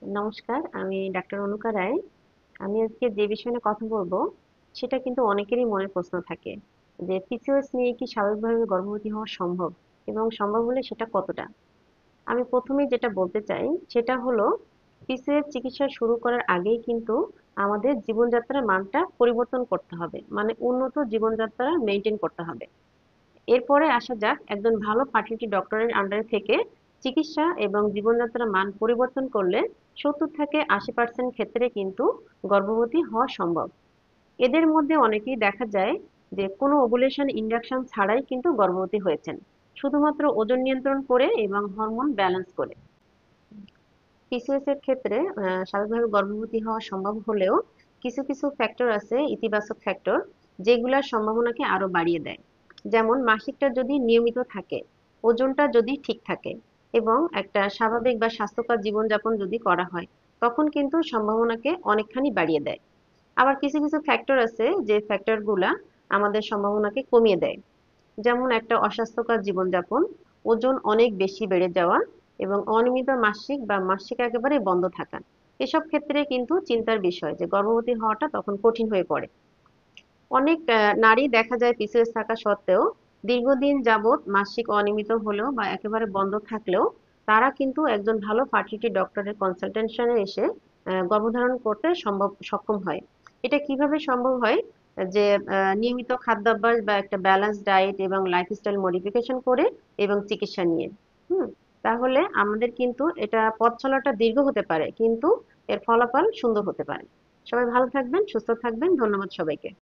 নমস্কার, আমি ডাক্তার অনুকা রায়। আমি আজকে যে বিষয় নিয়ে কথা বলবো, সেটা কিন্তু অনেকেরই মনে প্রশ্ন থাকে যে পিসিওএস নিয়ে কি স্বাভাবিকভাবে গর্ভবতী হওয়া সম্ভব এবং সম্ভব হলে সেটা কতটা। আমি প্রথমেই যেটা বলতে চাই সেটা হলো পিসিওএস চিকিৎসা শুরু করার আগেই কিন্তু আমাদের জীবনযাত্রার মানটা পরিবর্তন করতে হবে, মানে উন্নত জীবনযাত্রা মেনটেন করতে হবে। এরপরে আসা যাক একজন ভালো ফার্টিলিটি ডক্টরের আন্ডারে থেকে চিকিৎসা এবং জীবনযাত্রার মান পরিবর্তন করলে 70 থেকে 80% ক্ষেত্রে কিন্তু গর্ভবতী হওয়া সম্ভব। এদের মধ্যে অনেকেই দেখা যায় যে কোনো ওভুলেশন ইন্ডাকশন ছাড়াই কিন্তু গর্ভবতী হয়েছেন, শুধুমাত্র ওজন নিয়ন্ত্রণ করে এবং হরমোন ব্যালেন্স করে। পিসিওএস এর ক্ষেত্রে স্বাভাবিকভাবে গর্ভবতী হওয়া সম্ভব হলেও কিছু কিছু ফ্যাক্টর আছে, ইতিবাচক ফ্যাক্টর, যেগুলোর সম্ভাবনাকে আরো বাড়িয়ে দেয়। যেমন মাসিকটা যদি নিয়মিত থাকে, ওজনটা যদি ঠিক থাকে এবং একটা স্বাভাবিক বা স্বাস্থ্যকর জীবনযাপন যদি করা হয়, তখন কিন্তু সম্ভাবনাকে অনেকখানি বাড়িয়ে দেয়। আবার কিছু কিছু ফ্যাক্টর আছে যে ফ্যাক্টরগুলা আমাদের সম্ভাবনাকে কমিয়ে দেয়। যেমন একটা অস্বাস্থ্যকর জীবনযাপন, ওজন অনেক বেশি বেড়ে যাওয়া এবং অনিয়মিত মাসিক বা মাসিক একেবারে বন্ধ থাকা। এসব ক্ষেত্রে কিন্তু চিন্তার বিষয় যে গর্ভবতী হওয়াটা তখন কঠিন হয়ে পড়ে। অনেক নারী দেখা যায় পিসিওএস থাকা সত্ত্বেও দীর্ঘদিন যাবৎ মাসিক অনিয়মিত হলেও বা একেবারে বন্ধ থাকলেও তারা কিন্তু একজন ভালো ফার্টিলিটি ডক্টরের কনসালটেশনে এসে গর্ভধারণ করতে সক্ষম হয়। এটা কিভাবে সম্ভব হয়? যে নিয়মিত খাদ্যাভ্যাস বা একটা ব্যালেন্স ডায়েট এবং লাইফস্টাইল মডিফিকেশন করে এবং চিকিৎসা নিয়ে। হুম। তাহলে আমাদের কিন্তু এটা পথ চলাটা দীর্ঘ হতে পারে, কিন্তু এর ফলাফল সুন্দর হতে পারে। সবাই ভালো থাকবেন, সুস্থ থাকবেন। ধন্যবাদ সবাইকে।